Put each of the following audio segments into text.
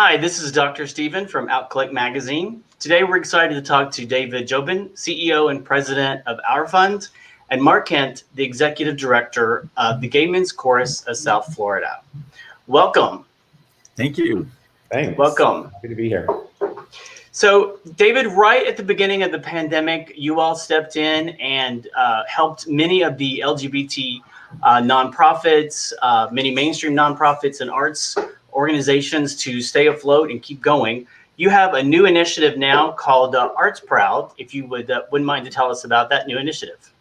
Hi, this is Dr. Stephen from Outclick Magazine. Today we're excited to talk to David Jobin, CEO and President of Our Fund, and Mark Kent, the Executive Director of the Gay Men's Chorus of South Florida. Welcome. Thank you. Thanks. Welcome. Happy to be here. So, David, right at the beginning of the pandemic, you all stepped in and helped many of the LGBT nonprofits, many mainstream nonprofits and arts organizations to stay afloat and keep going. You have a new initiative now called Arts Proud. If you wouldn't mind to tell us about that new initiative.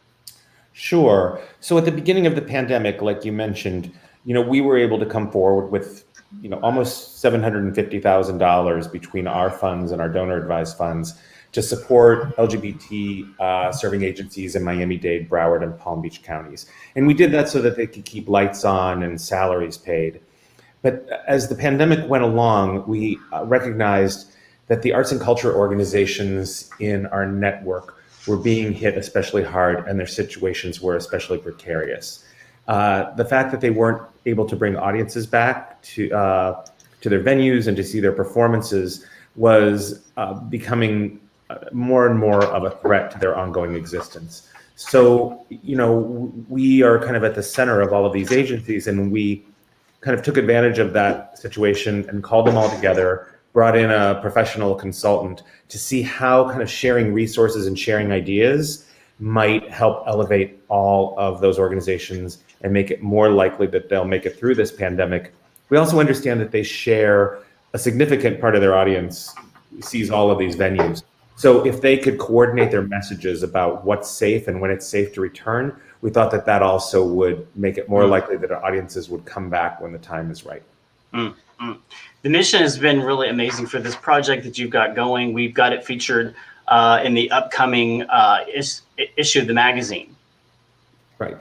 Sure. So at the beginning of the pandemic, like you mentioned, we were able to come forward with, almost $750,000 between our funds and our donor-advised funds to support LGBT serving agencies in Miami-Dade, Broward, and Palm Beach counties. And we did that so that they could keep lights on and salaries paid. But as the pandemic went along, we recognized that the arts and culture organizations in our network were being hit especially hard, and their situations were especially precarious. The fact that they weren't able to bring audiences back to their venues and to see their performances was becoming more and more of a threat to their ongoing existence. So, we are kind of at the center of all of these agencies, and we kind of took advantage of that situation and called them all together, brought in a professional consultant to see how kind of sharing resources and sharing ideas might help elevate all of those organizations and make it more likely that they'll make it through this pandemic. We also understand that they share a significant part of their audience sees all of these venues. So if they could coordinate their messages about what's safe and when it's safe to return, we thought that that also would make it more likely that our audiences would come back when the time is right. The mission has been really amazing for this project that you've got going. We've got it featured in the upcoming issue of the magazine. Right.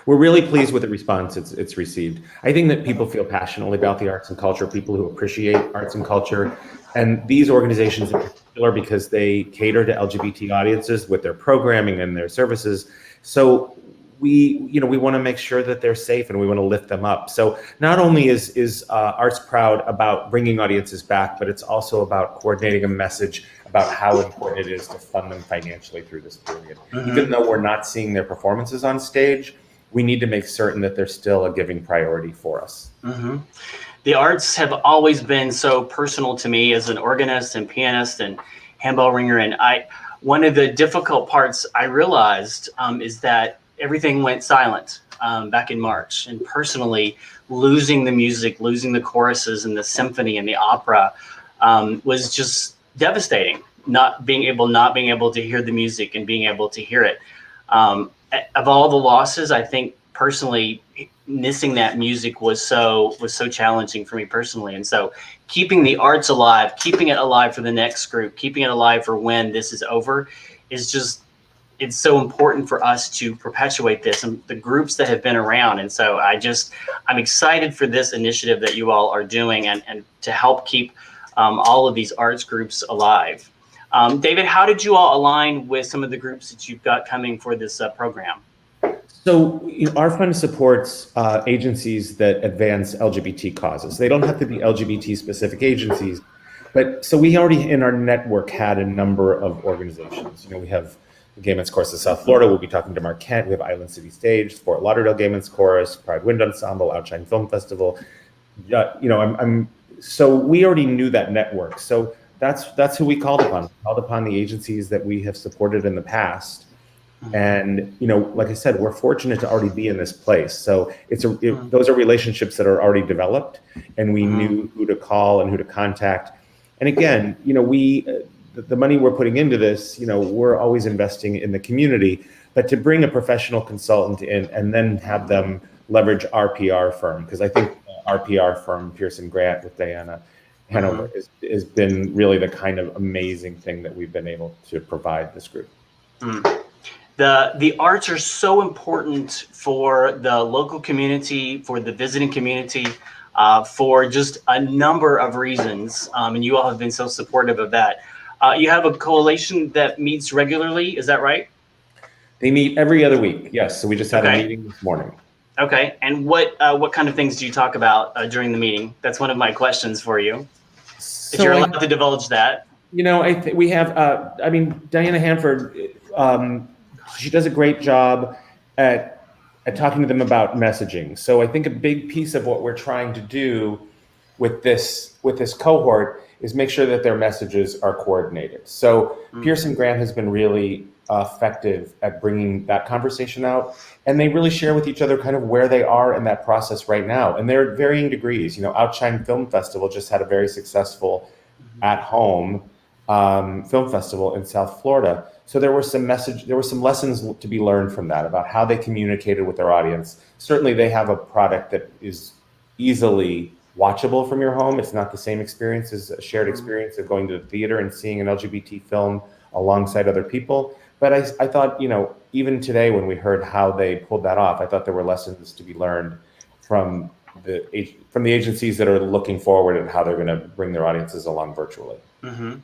We're really pleased with the response it's received. I think that people feel passionately about the arts and culture, people who appreciate arts and culture, and these organizations in particular, because they cater to LGBT audiences with their programming and their services. So we want to make sure that they're safe and we want to lift them up. So not only is Arts Proud about bringing audiences back, but it's also about coordinating a message about how important it is to fund them financially through this period. Even though we're not seeing their performances on stage, we need to make certain that they're still a giving priority for us. The arts have always been so personal to me as an organist and pianist and handbell ringer. And one of the difficult parts I realized is that everything went silent back in March. And personally, losing the music, losing the choruses and the symphony and the opera was just devastating. Not being able to hear the music and being able to hear it. Of all the losses, I think personally missing that music was so challenging for me personally. And so keeping the arts alive, keeping it alive for the next group, keeping it alive for when this is over is just, it's so important for us to perpetuate this and the groups that have been around. And so I'm excited for this initiative that you all are doing and to help keep all of these arts groups alive. David, how did you all align with some of the groups that you've got coming for this program? So our fund supports agencies that advance LGBT causes. They don't have to be LGBT specific agencies, but so we already in our network had a number of organizations. We have the Gay Men's Chorus of South Florida. We'll be talking to Mark Kent. We have Island City Stage, Fort Lauderdale Gay Men's Chorus, Pride Wind Ensemble, Outshine Film Festival. So we already knew that network. So that's who we called upon. We called upon the agencies that we have supported in the past. And, like I said, we're fortunate to already be in this place. So those are relationships that are already developed, and we knew who to call and who to contact. And again, the money we're putting into this, we're always investing in the community, but to bring a professional consultant in and then have them leverage our PR firm, because I think our PR firm, Pearson Grant with Diana Hanover, has been really the kind of amazing thing that we've been able to provide this group. The arts are so important for the local community, for the visiting community, for just a number of reasons. And you all have been so supportive of that. You have a coalition that meets regularly, is that right? They meet every other week, yes. So we just had a meeting this morning. Okay, and what kind of things do you talk about during the meeting? That's one of my questions for you. If you're allowed to divulge that. We have, Diana Hanford, she does a great job at talking to them about messaging. So I think a big piece of what we're trying to do with this cohort is make sure that their messages are coordinated. So Pearson Grant has been really effective at bringing that conversation out, and they really share with each other kind of where they are in that process right now. And they're at varying degrees. Outshine Film Festival just had a very successful at-home film festival in South Florida. So there were some lessons to be learned from that about how they communicated with their audience. Certainly they have a product that is easily watchable from your home. It's not the same experience as a shared experience of going to the theater and seeing an LGBT film alongside other people. But I thought, even today when we heard how they pulled that off, I thought there were lessons to be learned from the agencies that are looking forward and how they're going to bring their audiences along virtually. Mm-hmm.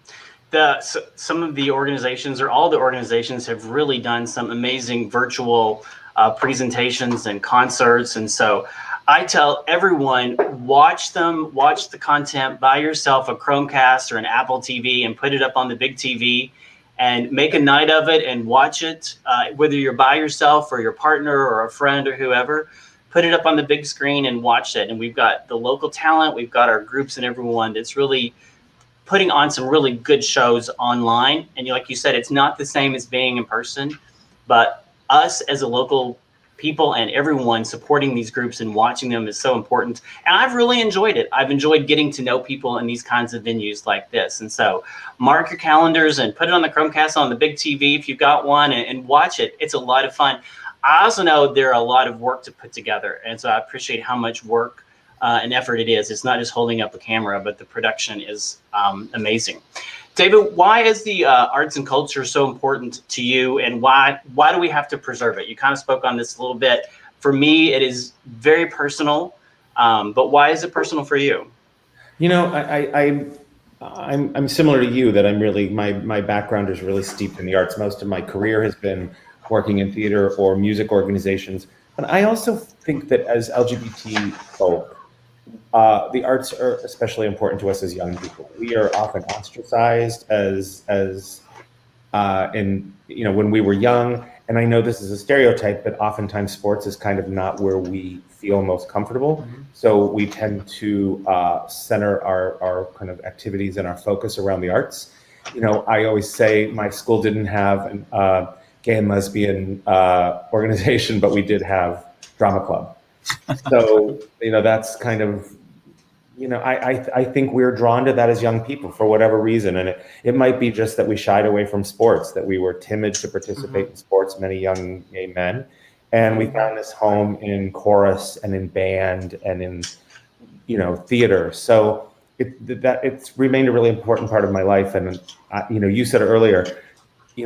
Some of the organizations, or all the organizations, have really done some amazing virtual presentations and concerts. And so I tell everyone, watch the content, buy yourself a Chromecast or an Apple TV and put it up on the big TV and make a night of it and watch it, whether you're by yourself or your partner or a friend or whoever. Put it up on the big screen and watch it. And we've got the local talent, we've got our groups and everyone that's really putting on some really good shows online. And like you said, it's not the same as being in person, but us as a local people and everyone supporting these groups and watching them is so important. And I've really enjoyed it. I've enjoyed getting to know people in these kinds of venues like this. And so mark your calendars and put it on the Chromecast on the big TV if you've got one, and watch it. It's a lot of fun. I also know there are a lot of work to put together. And so I appreciate how much work and effort it is. It's not just holding up a camera, but the production is amazing. David, why is the arts and culture so important to you, and why do we have to preserve it? You kind of spoke on this a little bit. For me, it is very personal, but why is it personal for you? I'm similar to you, that I'm really, my background is really steeped in the arts. Most of my career has been working in theater or music organizations. But I also think that as LGBT folk, the arts are especially important to us as young people. We are often ostracized when we were young. And I know this is a stereotype, but oftentimes sports is kind of not where we feel most comfortable. Mm-hmm. So we tend to center our kind of activities and our focus around the arts. I always say my school didn't have a gay and lesbian organization, but we did have drama club. So, that's kind of, I think we're drawn to that as young people for whatever reason. And it might be just that we shied away from sports, that we were timid to participate in sports, many young gay men. And we found this home in chorus and in band and in, theater. So it's remained a really important part of my life. And, you said earlier,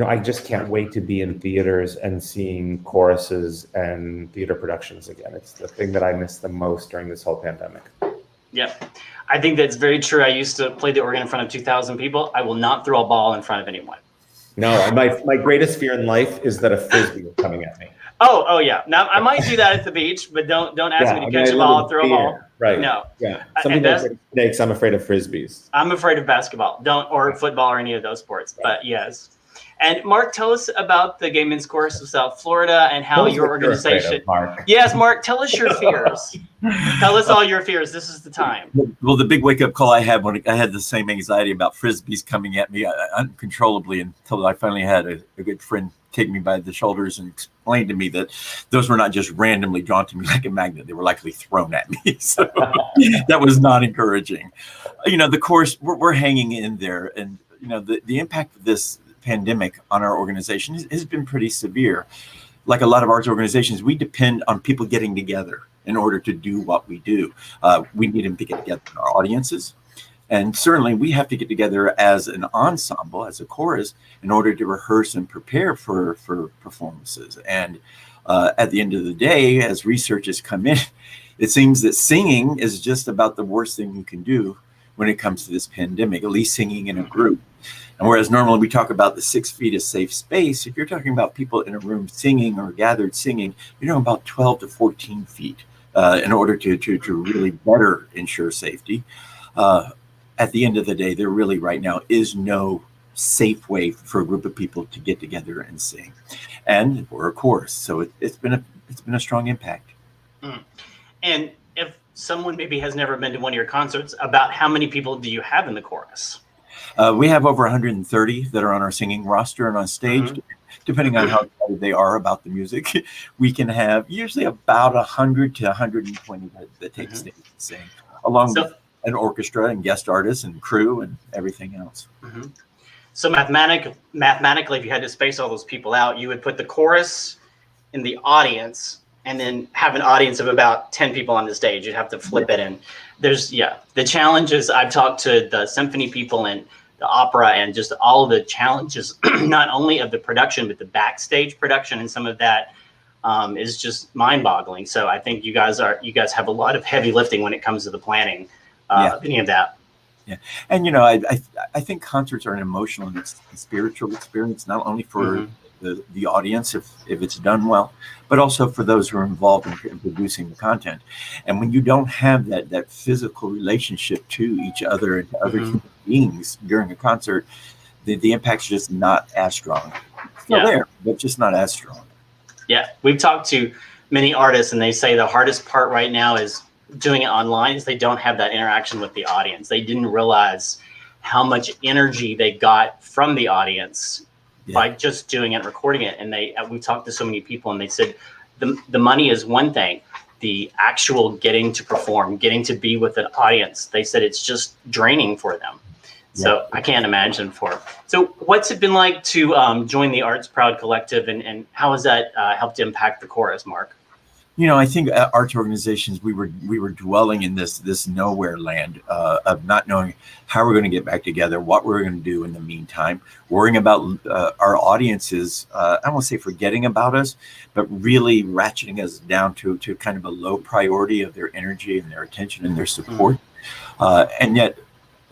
I just can't wait to be in theaters and seeing choruses and theater productions again. It's the thing that I miss the most during this whole pandemic. Yep. I think that's very true. I used to play the organ in front of 2,000 people. I will not throw a ball in front of anyone. No, my greatest fear in life is that a Frisbee is coming at me. Oh yeah. Now I might do that at the beach, but don't ask me to catch a ball, throw a ball. Right. No. Yeah. Something like snakes. I'm afraid of Frisbees. I'm afraid of basketball. Or football or any of those sports. Right. But yes. And Mark, tell us about the Gay Men's Chorus of South Florida and how your organization. Mark. Yes, Mark, tell us your fears. Tell us all your fears. This is the time. Well, the big wake up call I had when I had the same anxiety about Frisbees coming at me uncontrollably until I finally had a good friend take me by the shoulders and explain to me that those were not just randomly drawn to me like a magnet. They were likely thrown at me. So that was not encouraging. The course, we're hanging in there. And, the impact of this pandemic on our organization has been pretty severe. Like a lot of arts organizations, we depend on people getting together in order to do what we do. We need them to get together in our audiences. And certainly we have to get together as an ensemble, as a chorus, in order to rehearse and prepare for performances. And at the end of the day, as research has come in, it seems that singing is just about the worst thing you can do when it comes to this pandemic, at least singing in a group. And whereas normally we talk about the 6 feet of safe space, if you're talking about people in a room singing or gathered singing, about 12 to 14 feet in order to really better ensure safety. at the end of the day, there really right now is no safe way for a group of people to get together and sing, and we're a chorus, so it's been a strong impact. Mm. And if someone maybe has never been to one of your concerts, about how many people do you have in the chorus? We have over 130 that are on our singing roster and on stage. Mhm. Depending on how excited they are about the music, we can have usually about 100 to 120 that take stage and sing, along with an orchestra and guest artists and crew and everything else. Mhm. So mathematically, if you had to space all those people out, you would put the chorus in the audience and then have an audience of about 10 people on the stage. You'd have to flip it in. There's, the challenges. I've talked to the symphony people and the opera and just all of the challenges, not only of the production, but the backstage production, and some of that is just mind-boggling. So I think you guys have a lot of heavy lifting when it comes to the planning of any of that. Yeah, and I think concerts are an emotional and spiritual experience, not only for the audience if it's done well, but also for those who are involved in producing the content. And when you don't have that physical relationship to each other and to other human beings during a concert, the impact's just not as strong. It's still there, but just not as strong. Yeah, we've talked to many artists, and they say the hardest part right now is doing it online, is they don't have that interaction with the audience. They didn't realize how much energy they got from the audience by just doing it and recording it. And we talked to so many people, and they said the money is one thing. The actual getting to perform, getting to be with an audience, they said it's just draining for them. So I can't imagine So what's it been like to join the Arts Proud Collective, and how has that helped impact the chorus, Mark? I think arts organizations, we were dwelling in this nowhere land of not knowing how we're going to get back together, what we're going to do in the meantime, worrying about our audiences. I won't say forgetting about us, but really ratcheting us down to kind of a low priority of their energy and their attention and their support. And yet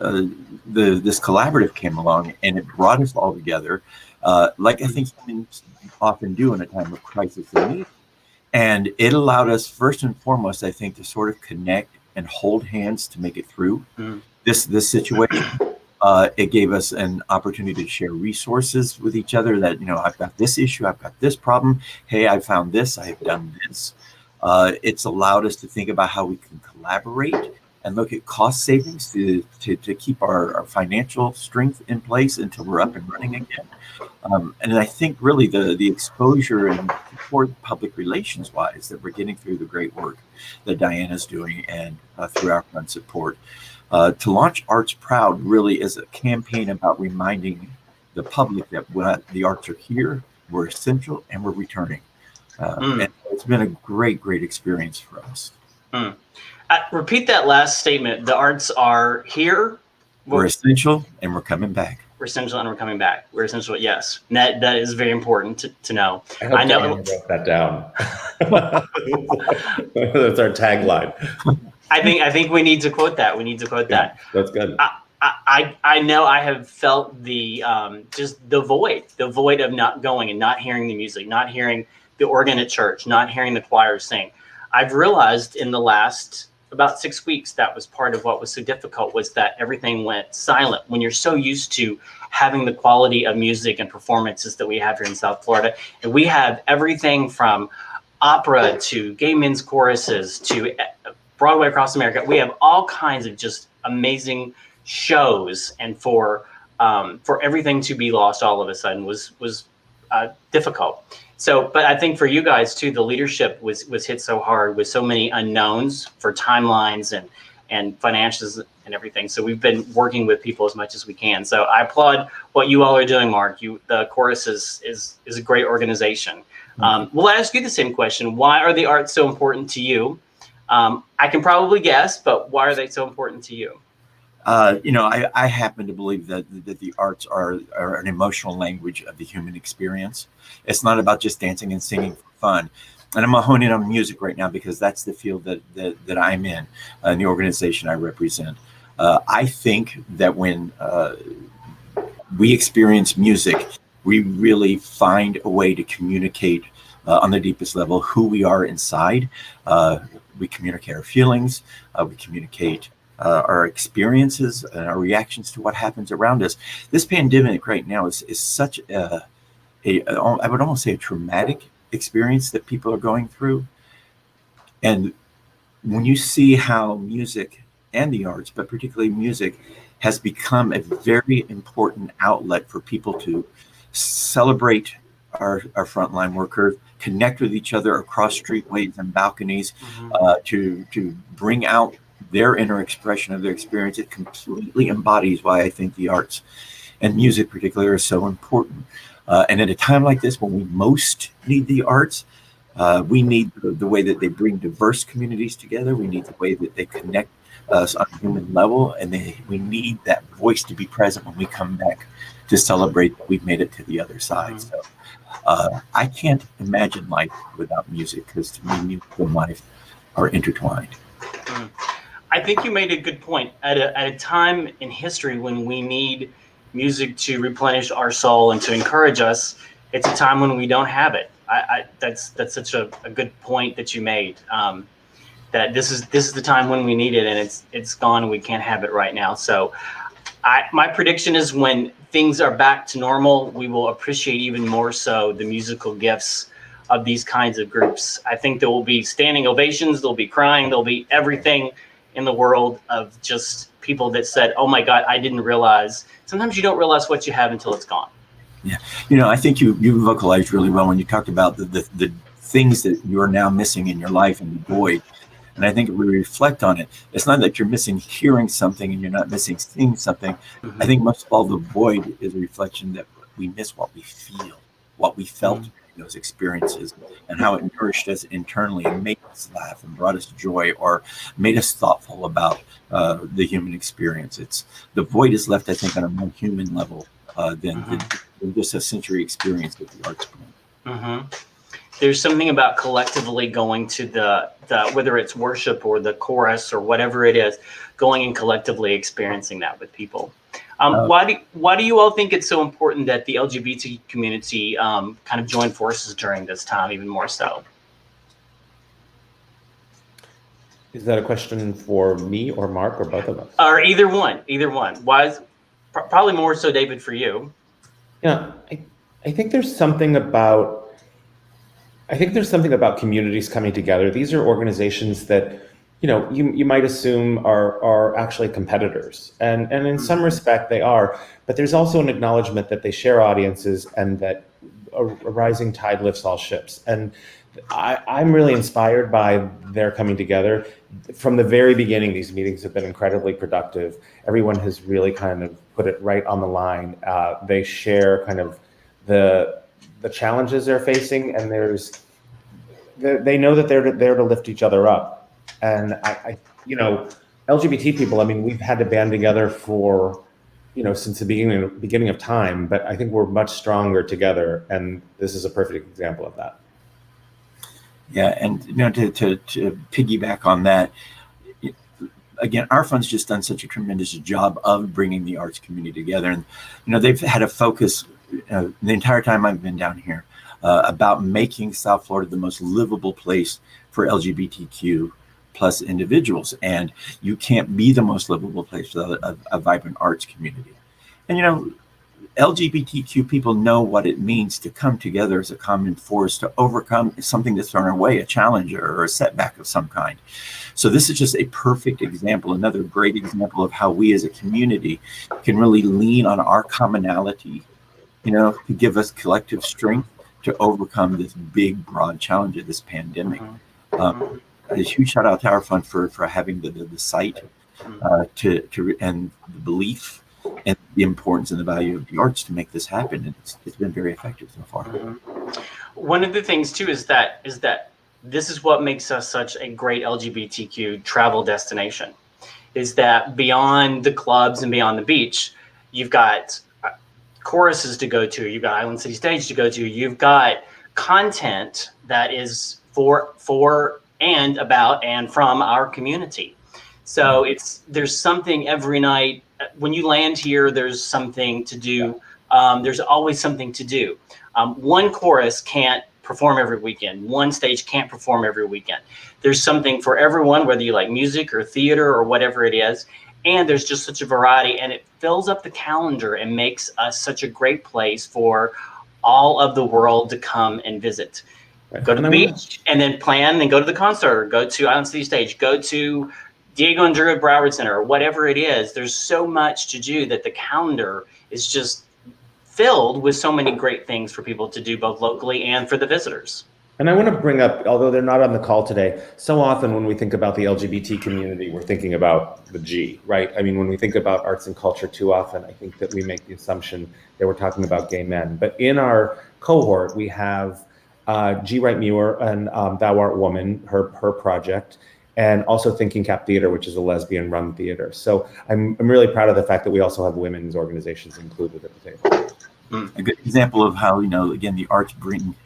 this collaborative came along, and it brought us all together, like I think humans often do in a time of crisis and need. And it allowed us, first and foremost, I think, to sort of connect and hold hands to make it through this situation. It gave us an opportunity to share resources with each other that, I've got this issue, I've got this problem. Hey, I found this, I have done this. It's allowed us to think about how we can collaborate and look at cost savings to keep our financial strength in place until we're up and running again. And I think really the exposure and support public relations wise that we're getting through the great work that Diana's doing and through our fund support to launch Arts Proud really is a campaign about reminding the public that the arts are here, we're essential, and we're returning. And it's been a great experience for us. Repeat that last statement. The arts are here. We're essential, and we're coming back. We're essential, and we're coming back. We're essential. Yes, and that is very important to know. I know. I wrote that down. That's our tagline. I think we need to quote that. We need to quote that. That's good. I know I have felt the just the void of not going and not hearing the music, not hearing the organ at church, not hearing the choir sing. I've realized in the last about 6 weeks that was part of what was so difficult, was that everything went silent. When you're so used to having the quality of music and performances that we have here in South Florida, and we have everything from opera to gay men's choruses to Broadway across America, we have all kinds of just amazing shows, and for everything to be lost all of a sudden was difficult. So, but I think for you guys too, the leadership was hit so hard with so many unknowns for timelines and financials and everything. So we've been working with people as much as we can. So I applaud what you all are doing, Mark. The chorus is a great organization. We'll ask you the same question. Why are the arts so important to you? I can probably guess, but why are they so important to you? I happen to believe that the arts are an emotional language of the human experience. It's not about just dancing and singing for fun. And I'm going to hone in on music right now because that's the field that I'm in the organization I represent. I think that when we experience music, we really find a way to communicate on the deepest level, who we are inside. We communicate our feelings. We communicate our experiences and our reactions to what happens around us. This pandemic right now is such I would almost say a traumatic experience that people are going through. And when you see how music and the arts, but particularly music, has become a very important outlet for people to celebrate our frontline workers, connect with each other across streetways and balconies, to bring out their inner expression of their experience. It completely embodies why I think the arts and music particularly are so important. And at a time like this, when we most need the arts, we need the way that they bring diverse communities together. We need the way that they connect us on a human level, and we need that voice to be present when we come back to celebrate that we've made it to the other side. So I can't imagine life without music, because to me, music and life are intertwined. I think you made a good point. At a time in history when we need music to replenish our soul and to encourage us, it's a time when we don't have it. That's such a good point that you made. That this is the time when we need it, and it's gone, and we can't have it right now. So, my prediction is when things are back to normal, we will appreciate even more so the musical gifts of these kinds of groups. I think there will be standing ovations, there'll be crying, there'll be everything in the world of just people that said, "Oh my God, I didn't realize." Sometimes you don't realize what you have until it's gone. Yeah, I think you vocalized really well when you talked about the things that you're now missing in your life and the void. And I think if we reflect on it, it's not that you're missing hearing something and you're not missing seeing something. I think most of all, the void is a reflection that we miss what we feel, what we felt in those experiences, and how it nourished us internally and made us laugh and brought us joy, or made us thoughtful about the human experience. The void is left, I think, on a more human level than just a sensory experience that the arts bring. There's something about collectively going to the whether it's worship or the chorus or whatever it is, going and collectively experiencing that with people. Why do you all think it's so important that the LGBT community kind of join forces during this time, even more so? Is that a question for me or Mark or both of us? Or either one. Why is probably more so, David, for you? Yeah, I think there's something about communities coming together. These are organizations that, you might assume are actually competitors, and in some respect they are, but there's also an acknowledgement that they share audiences and that a rising tide lifts all ships. And I'm really inspired by their coming together. From the very beginning, these meetings have been incredibly productive. Everyone has really kind of put it right on the line. They share kind of the challenges they're facing, and they know that they're there to lift each other up. And LGBT people, I mean, we've had to band together for, since the beginning of time, but I think we're much stronger together, and this is a perfect example of that. Yeah, and to piggyback on that, again, our fund's just done such a tremendous job of bringing the arts community together, and they've had a focus the entire time I've been down here about making South Florida the most livable place for LGBTQ plus individuals, and you can't be the most livable place without a vibrant arts community. And LGBTQ people know what it means to come together as a common force to overcome something that's thrown our way, a challenge or a setback of some kind. So this is just a perfect example, another great example of how we as a community can really lean on our commonality, to give us collective strength to overcome this big, broad challenge of this pandemic. A huge shout out to our fund for having the sight and the belief and the importance and the value of the arts to make this happen. And it's been very effective so far. One of the things too is that this is what makes us such a great LGBTQ travel destination, is that beyond the clubs and beyond the beach, you've got choruses to go to, you've got Island City Stage to go to, you've got content that is for and about and from our community. So there's something every night. When you land here, there's something to do. There's always something to do. One chorus can't perform every weekend. One stage can't perform every weekend. There's something for everyone, whether you like music or theater or whatever it is. And there's just such a variety, and it fills up the calendar and makes us such a great place for all of the world to come and visit. Right. Go to the beach and then plan and go to the concert, or go to Island City Stage, go to Diego and Drew at Broward Center, or whatever it is. There's so much to do that the calendar is just filled with so many great things for people to do, both locally and for the visitors. And I want to bring up, although they're not on the call today, so often when we think about the LGBT community, we're thinking about the G, right? I mean, when we think about arts and culture, too often, I think that we make the assumption that we're talking about gay men. But in our cohort, we have G. Wright Muir and Thou Art Woman, her project, and also Thinking Cap Theater, which is a lesbian-run theater. So I'm really proud of the fact that we also have women's organizations included at the table. A good example of how, again, the arts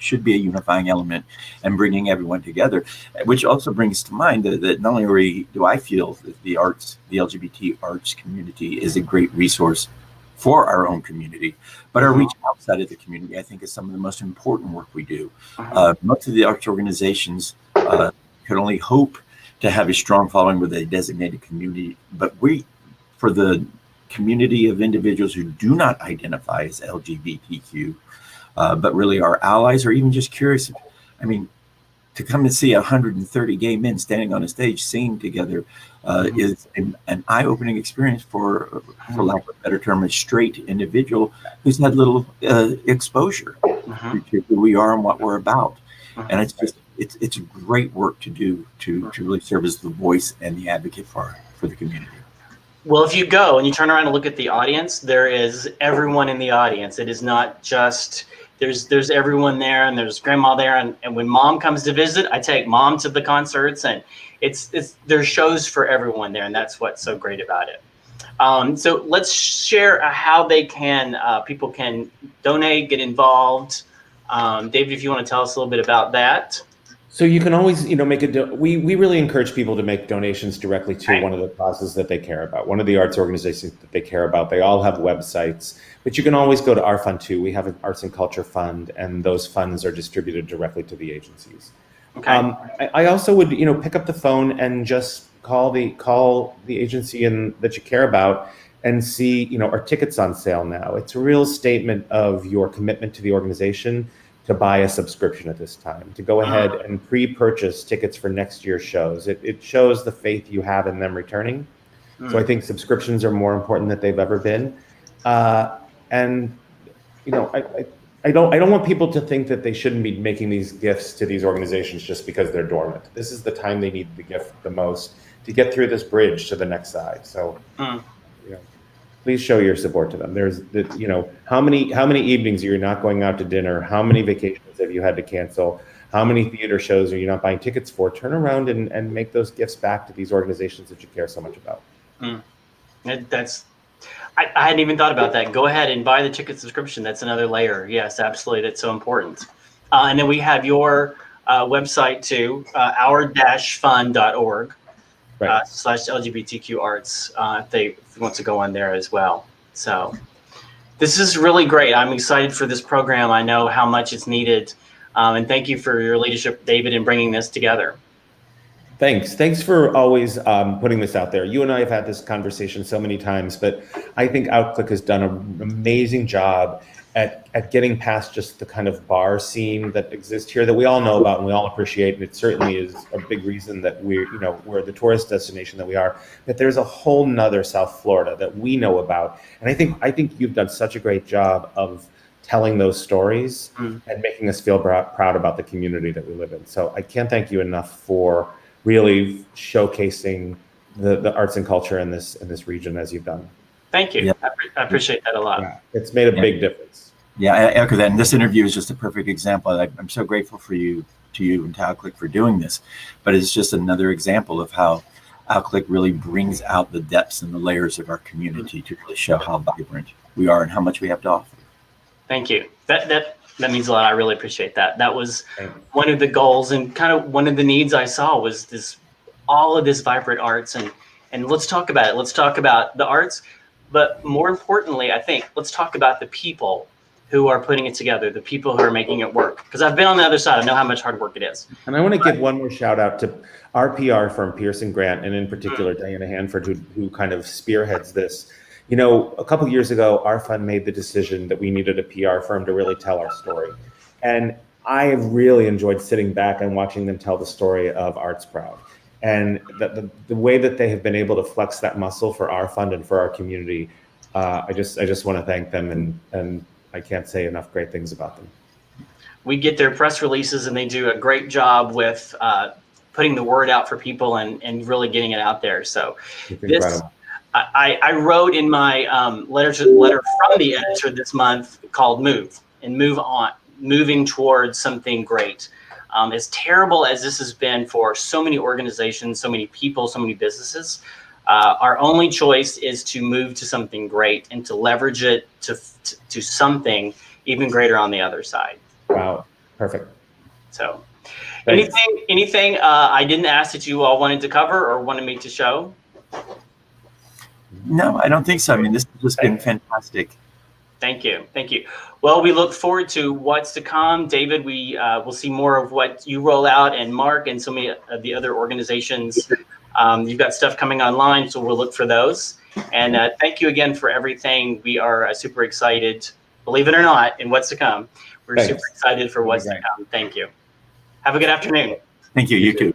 should be a unifying element and bringing everyone together, which also brings to mind that not only do I feel that the LGBT arts community is a great resource for our own community, but our reach outside of the community, I think, is some of the most important work we do. Most of the arts organizations could only hope to have a strong following with a designated community, but for the community of individuals who do not identify as LGBTQ, but really are allies or even just curious. I mean, to come and see 130 gay men standing on a stage singing together is an eye-opening experience for lack of a better term, a straight individual who's had little exposure to who we are and what we're about. And it's great work to do to really serve as the voice and the advocate for the community. Well, if you go and you turn around and look at the audience, there is everyone in the audience. It is not just, there's everyone there, and there's grandma there. And when mom comes to visit, I take mom to the concerts, and there's shows for everyone there. And that's what's so great about it. So let's share how people can donate, get involved. David, if you want to tell us a little bit about that. So you can always, make we really encourage people to make donations directly to one of the causes that they care about, one of the arts organizations that they care about. They all have websites, but you can always go to our fund too. We have an arts and culture fund, and those funds are distributed directly to the agencies. Okay. I also would, pick up the phone and just call the agency that you care about and see, are tickets on sale now? It's a real statement of your commitment to the organization to buy a subscription at this time, to go ahead and pre-purchase tickets for next year's shows. It shows the faith you have in them returning. So I think subscriptions are more important than they've ever been. And I don't want people to think that they shouldn't be making these gifts to these organizations just because they're dormant. This is the time they need the gift the most to get through this bridge to the next side. So, please show your support to them. There's, how many evenings are you not going out to dinner? How many vacations have you had to cancel? How many theater shows are you not buying tickets for? Turn around and make those gifts back to these organizations that you care so much about. I hadn't even thought about that. Go ahead and buy the ticket subscription. That's another layer. Yes, absolutely. That's so important. And then we have your website too, our-fund.org. Right. / LGBTQ arts, if you want to go on there as well. So this is really great. I'm excited for this program. I know how much it's needed. And thank you for your leadership, David, in bringing this together. Thanks for always putting this out there. You and I have had this conversation so many times, but I think OutClick has done an amazing job at getting past just the kind of bar scene that exists here that we all know about and we all appreciate, and it certainly is a big reason that we're the tourist destination that we are. But there's a whole nother South Florida that we know about, and I think you've done such a great job of telling those stories and making us feel proud about the community that we live in. So I can't thank you enough for really showcasing the arts and culture in this region as you've done. Thank you. Yeah. I appreciate that a lot. Yeah, it's made a big difference. Yeah, I echo that. And this interview is just a perfect example. I'm so grateful to you and to OutClick for doing this. But it's just another example of how OutClick really brings out the depths and the layers of our community to really show how vibrant we are and how much we have to offer. Thank you. That means a lot. I really appreciate that. That was one of the goals and kind of one of the needs I saw was all of this vibrant arts. And let's talk about it. Let's talk about the arts. But more importantly, I think let's talk about the people who are putting it together, the people who are making it work. Because I've been on the other side. I know how much hard work it is. And I want to give one more shout out to our PR firm, Pearson Grant, and in particular, Diana Hanford, who kind of spearheads this. You know, a couple of years ago, our fund made the decision that we needed a PR firm to really tell our story. And I have really enjoyed sitting back and watching them tell the story of Arts Proud. And the way that they have been able to flex that muscle for our fund and for our community, I just want to thank them, and I can't say enough great things about them. We get their press releases, and they do a great job with putting the word out for people and really getting it out there. So I wrote in my letter from the editor this month called Move and Move On, moving towards something great. As terrible as this has been for so many organizations, so many people, so many businesses, our only choice is to move to something great and to leverage it to something even greater on the other side. Wow, perfect. So Thanks. anything I didn't ask that you all wanted to cover or wanted me to show? No, I don't think so. I mean, this has just been fantastic. Thank you. Thank you. Well, we look forward to what's to come. David, we will see more of what you roll out, and Mark and so many of the other organizations. You've got stuff coming online, so we'll look for those. And thank you again for everything. We are super excited, believe it or not, in what's to come. We're super excited for what's to come. Thank you. Have a good afternoon. Thank you. You too.